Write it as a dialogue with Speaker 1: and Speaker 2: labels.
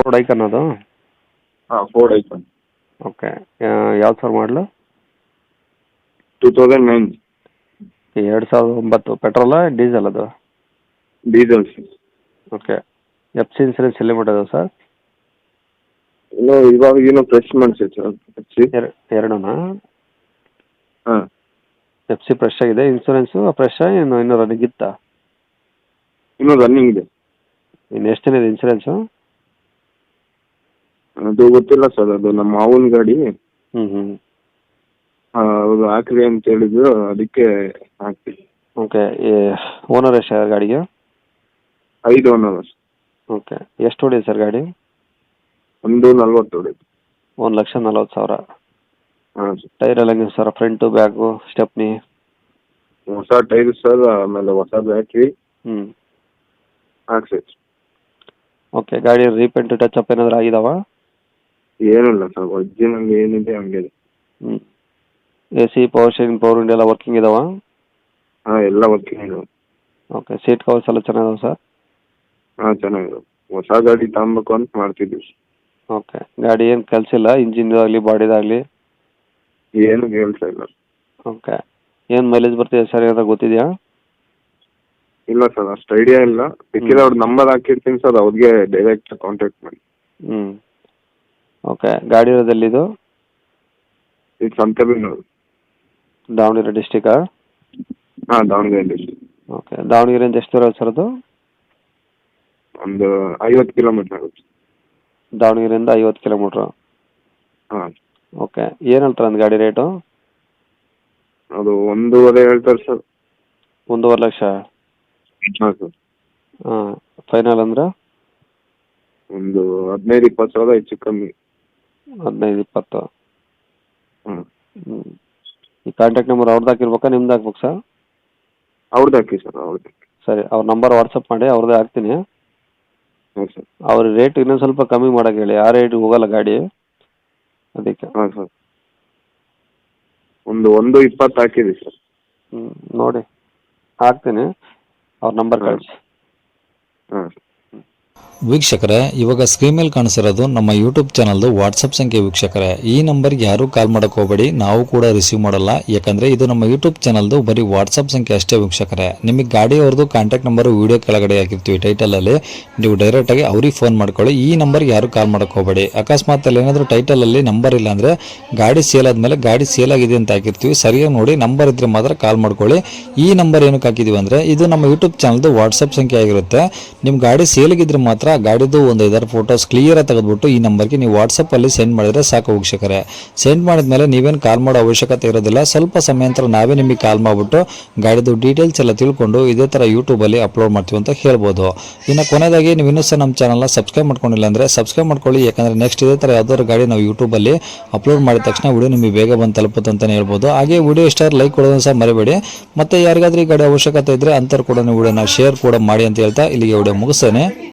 Speaker 1: Ford icon ಅದು.
Speaker 2: ಹಾಂ, Ford icon.
Speaker 1: Okay, ಯಾವ್ದು ಸರ್ ಮಾಡಲು?
Speaker 2: 2009
Speaker 1: 2009 ಪೆಟ್ರೋಲಾ ಡೀಸೆಲ್ ಅದು?
Speaker 2: Diesel sir.
Speaker 1: Okay, F C insurance ಎಲ್ಲಿ ಮಾಡೋದು ಸರ್?
Speaker 2: ಇವಾಗ ಫ್ರೆಶ್ ಮಾಡಿಸಿ ಸರ್.
Speaker 1: ಎರಡೂನಾ?
Speaker 2: ಹಾಂ,
Speaker 1: ಎಫ್ ಸಿ ಫ್ರೆಶ್ ಆಗಿದೆ, ಇನ್ಸೂರೆನ್ಸು ಫ್ರೆಶ್ ಇನ್ನೂ ರನ್ನಿಂಗ್ ಇತ್ತಾ?
Speaker 2: ಇನ್ನೂ ರನ್ನಿಂಗ್ ಇದೆ.
Speaker 1: ಇನ್ನು ಎಷ್ಟು ದಿನ ಇದೆ ಇನ್ಸೂರೆನ್ಸು?
Speaker 2: ಅದು ಗೊತ್ತಿಲ್ಲ ಸರ್, ಅದು ನಮ್ಮ ಮಾವನ ಗಾಡಿ.
Speaker 1: ಹ್ಞೂ.
Speaker 2: ಅವ್ರು ಹಾಕ್ರಿ ಅಂತ ಹೇಳಿದ್ರು, ಅದಕ್ಕೆ ಹಾಕ್ತೀವಿ.
Speaker 1: ಓಕೆ, ಓನರ್ ಎಷ್ಟು ಗಾಡಿಗೆ?
Speaker 2: 5 ಓನರ್.
Speaker 1: ಓಕೆ, ಎಷ್ಟು ಹೊಡಿದೆ ಸರ್ ಗಾಡಿ?
Speaker 2: 140 ಹೊಡೆದು.
Speaker 1: 1,40,000.
Speaker 2: ಹಾಂ ಸರ್.
Speaker 1: ಟೈರ್ ಎಲ್ಲ ಹೆಂಗಿದೆ ಸರ್? Front back stepney?
Speaker 2: ಹೊಸ ಟೈರ್ ಸರ್, ಆಮೇಲೆ ಹೊಸ ಬ್ಯಾಟ್ರಿ
Speaker 1: ಹ್ಞೂ.
Speaker 2: ಹಾಕ್ಸಿ.
Speaker 1: ಓಕೆ, ಗಾಡಿ ರೀಪೇಂಟ್ ಟಚ್ ಅಪ್ ಏನಾದರೂ ಆಗಿದಾವ?
Speaker 2: ಏನಿಲ್ಲ ಸರ್, ಒರಿಜಿನಲ್ ಏನಿದೆ ಹಂಗಿದೆ.
Speaker 1: ಹ್ಞೂ. A C, power steering, power window ಎಲ್ಲ ವರ್ಕಿಂಗ್ ಇದಾವ?
Speaker 2: ಹಾಂ, ಎಲ್ಲ ವರ್ಕಿಂಗ್ ಇದಾವೆ.
Speaker 1: ಓಕೆ, ಸೀಟ್ ಕವರ್ಸ್ ಎಲ್ಲ ಚೆನ್ನಾಗಿದಾವೆ ಸರ್?
Speaker 2: ಹಾಂ, ಚೆನ್ನಾಗಿದೆ. ಹೊಸ ಗಾಡಿ ತಗೊಬೇಕು ಅಂತ ಮಾಡ್ತಿದ್ವಿ.
Speaker 1: ಓಕೆ, ಗಾಡಿ ಏನು ಕೆಲಸ ಇಲ್ಲ, ಇಂಜಿನ್ದಾಗಲಿ ಬಾಡಿದಾಗಲಿ?
Speaker 2: ಏನು ಕೆಲಸ ಇಲ್ಲ.
Speaker 1: ಓಕೆ, ಏನು ಮೈಲೇಜ್ ಬರ್ತಿದೆ ಸರ್ ಏನಾದ್ರು ಗೊತ್ತಿದೆಯಾ?
Speaker 2: ಇಲ್ಲ ಸರ್, ಅಷ್ಟು ಐಡಿಯಾ ಇಲ್ಲ. ಬೇಕಿದ್ರೆ ಅವ್ರ ನಂಬರ್ ಹಾಕಿರ್ತೀನಿ ಸರ್, ಅವ್ರಿಗೆ ಡೈರೆಕ್ಟ್ ಕಾಂಟ್ಯಾಕ್ಟ್ ಮಾಡಿ.
Speaker 1: ಹ್ಞೂ. ಓಕೆ, ಗಾಡಿ ಇರೋದೆಲ್ಲಿದು?
Speaker 2: ಈಗ ಸಂತೆಬೆನ್ನೂರು.
Speaker 1: ದಾವಣಗೆರೆ ಡಿಸ್ಟಿಕಾ?
Speaker 2: ಹಾಂ, ದಾವಣಗೆರೆ ಡಿಸ್ಟ್ರಿಕ್ಟ್.
Speaker 1: ಓಕೆ, ದಾವಣಗೆರೆಯಿಂದ ಎಷ್ಟು ದೂರ ಸರ್ ಅದು?
Speaker 2: ಒಂದು 50 ಕಿಲೋಮೀಟರ್ ಆಗುತ್ತೆ.
Speaker 1: ದಾವಣಗೆರೆಯಿಂದ 50 ಕಿಲೋಮೀಟ್ರು.
Speaker 2: ಹಾಂ.
Speaker 1: ಓಕೆ, ಏನು ಹೇಳ್ತಾರೆ ಒಂದು ಗಾಡಿ ರೇಟು?
Speaker 2: ಅದು 1.5 ಹೇಳ್ತಾರೆ ಸರ್.
Speaker 1: 1.5 ಲಕ್ಷ?
Speaker 2: ಹಾಂ ಸರ್.
Speaker 1: ಹಾಂ, ಫೈನಲ್ ಅಂದ್ರೆ?
Speaker 2: ಒಂದು 15-20 ಸಾವಿರ ಹೆಚ್ಚು ಕಮ್ಮಿ.
Speaker 1: 15-20?
Speaker 2: ಹ್ಞೂ.
Speaker 1: ಹ್ಞೂ. ಈ ಕಾಂಟ್ಯಾಕ್ಟ್ ನಂಬರ್ ಅವ್ರದ್ದು ಹಾಕಿರ್ಬೇಕಾ ನಿಮ್ದು ಹಾಕ್ಬೇಕು ಸರ್?
Speaker 2: ಅವ್ರದ್ದು ಹಾಕಿ ಸರ್, ಅವ್ರದ್ದು.
Speaker 1: ಸರಿ, ಅವ್ರ ನಂಬರ್ ವಾಟ್ಸಪ್ ಮಾಡಿ, ಅವ್ರದ್ದೇ ಹಾಕ್ತೀನಿ.
Speaker 2: ಹಾಂ ಸರ್.
Speaker 1: ಅವ್ರ ರೇಟ್ ಇನ್ನೊಂದು ಸ್ವಲ್ಪ ಕಮ್ಮಿ ಮಾಡೋಕೆ ಹೇಳಿ, ಆ ರೇಟಿಗೆ ಹೋಗಲ್ಲ ಗಾಡಿ, ಅದಕ್ಕೆ.
Speaker 2: ಹಾಂ ಸರ್. ಒಂದು 1.20 ಹಾಕಿದೆ ಸರ್.
Speaker 1: ಹ್ಞೂ, ನೋಡಿ ಹಾಕ್ತೀನಿ, ಅವ್ರ ನಂಬರ್ ಕಳಿಸಿ.
Speaker 2: ಹಾಂ.
Speaker 3: ವೀಕ್ಷಕರೇ, ಇವಾಗ ಸ್ಕ್ರೀನ್ ಮೇಲೆ ಕಾಣಿಸಿರೋದು ನಮ್ಮ ಯೂಟ್ಯೂಬ್ ಚಾನಲ್ದು ವಾಟ್ಸಪ್ ಸಂಖ್ಯೆ. ವೀಕ್ಷಕರೇ, ಈ ನಂಬರ್ಗೆ ಯಾರೂ ಕಾಲ್ ಮಾಡೋಕೆ ಹೋಗಬೇಡಿ, ನಾವು ಕೂಡ ರಿಸೀವ್ ಮಾಡಲ್ಲ. ಯಾಕಂದರೆ ಇದು ನಮ್ಮ ಯೂಟ್ಯೂಬ್ ಚಾನಲ್ದು ಬರೀ ವಾಟ್ಸಪ್ ಸಂಖ್ಯೆ ಅಷ್ಟೇ. ವೀಕ್ಷಕರೇ, ನಿಮಗೆ ಗಾಡಿಯವ್ರದ್ದು ಕಾಂಟ್ಯಾಕ್ಟ್ ನಂಬರು ವೀಡಿಯೋ ಕೆಳಗಡೆ ಹಾಕಿರ್ತೀವಿ ಟೈಟಲಲ್ಲಿ, ನೀವು ಡೈರೆಕ್ಟಾಗಿ ಅವ್ರಿಗೆ ಫೋನ್ ಮಾಡ್ಕೊಳ್ಳಿ. ಈ ನಂಬರ್ಗೆ ಯಾರೂ ಕಾಲ್ ಮಾಡೋಕೆ ಹೋಗಬೇಡಿ. ಅಕಸ್ಮಾತ್ ಅಲ್ಲಿ ಏನಾದರೂ ಟೈಟಲಲ್ಲಿ ನಂಬರ್ ಇಲ್ಲ ಅಂದರೆ, ಗಾಡಿ ಸೇಲ್ ಆದಮೇಲೆ ಗಾಡಿ ಸೇಲ್ ಆಗಿದೆ ಅಂತ ಹಾಕಿರ್ತೀವಿ, ಸರಿಯಾಗಿ ನೋಡಿ ನಂಬರ್ ಇದ್ದರೆ ಮಾತ್ರ ಕಾಲ್ ಮಾಡ್ಕೊಳ್ಳಿ. ಈ ನಂಬರ್ ಏನಕ್ಕೆ ಹಾಕಿದ್ದೀವಿ ಅಂದರೆ, ಇದು ನಮ್ಮ ಯೂಟ್ಯೂಬ್ ಚಾನಲ್ದು ವಾಟ್ಸಪ್ ಸಂಖ್ಯೆ ಆಗಿರುತ್ತೆ. ನಿಮ್ಮ ಗಾಡಿ ಸೇಲಿಗಿದ್ರೆ ಮಾತ್ರ ಗಾಡಿದು ಒಂದು 5 ಫೋಟೋಸ್ ಕ್ಲಿಯರ್ ಆಗಿ ತೆಗೆದುಬಿಟ್ಟು ಈ ನಂಬರ್ಗೆ ನೀವು ವಾಟ್ಸಪ್ಪಲ್ಲಿ ಸೆಂಡ್ ಮಾಡಿದರೆ ಸಾಕು. ವೀಕ್ಷಕರೇ, ಸೆಂಡ್ ಮಾಡಿದ್ಮೇಲೆ ನೀವೇನು ಕಾಲ್ ಮಾಡೋ ಅವಶ್ಯಕತೆ ಇರೋದಿಲ್ಲ. ಸ್ವಲ್ಪ ಸಮಯ ನಂತರ ನಾವೇ ನಿಮಗೆ ಕಾಲ್ ಮಾಡಿಬಿಟ್ಟು ಗಾಡಿದು ಡೀಟೇಲ್ಸ್ ಎಲ್ಲ ತಿಳ್ಕೊಂಡು ಇದೇ ಥರ ಯೂಟ್ಯೂಬಲ್ಲಿ ಅಪ್ಲೋಡ್ ಮಾಡ್ತೀವಿ ಅಂತ ಹೇಳ್ಬೋದು. ಇನ್ನು ಕೊನೆಯದಾಗಿ ನೀವು ಇನ್ನೂ ಸಹ ನಮ್ಮ ಚಾನಲ್ನ ಸಬ್ಸ್ಕ್ರೈಬ್ ಮಾಡ್ಕೊಂಡಿಲ್ಲ ಅಂದರೆ ಸಬ್ಸ್ಕ್ರೈಬ್ ಮಾಡ್ಕೊಳ್ಳಿ. ಯಾಕಂದರೆ ನೆಕ್ಸ್ಟ್ ಇದೇ ಥರ ಯಾವ್ದಾದ್ರು ಗಾಡಿ ನಾವು ಯೂಟ್ಯೂಬಲ್ಲಿ ಅಪ್ಲೋಡ್ ಮಾಡಿದ ತಕ್ಷಣ ವಿಡಿಯೋ ನಿಮಗೆ ಬೇಗ ಬಂದು ತಲುಪುತ್ತೆ ಅಂತಲೇ ಹೇಳ್ಬೋದು. ಹಾಗೆ ವಿಡಿಯೋ ಇಷ್ಟ ಲೈಕ್ ಕೊಡೋದನ್ನು ಸಹ ಮರಿಬೇಡಿ. ಮತ್ತು ಯಾರಿಗಾದ್ರೂ ಈ ಗಾಡಿ ಅವಶ್ಯಕತೆ ಇದ್ದರೆ ಅಂಥವ್ರು ಕೂಡ ವಿಡಿಯೋನ ಶೇರ್ ಕೂಡ ಮಾಡಿ ಅಂತ ಹೇಳ್ತಾ ಇಲ್ಲಿಗೆ ವಿಡಿಯೋ ಮುಗಿಸ್ತೇನೆ.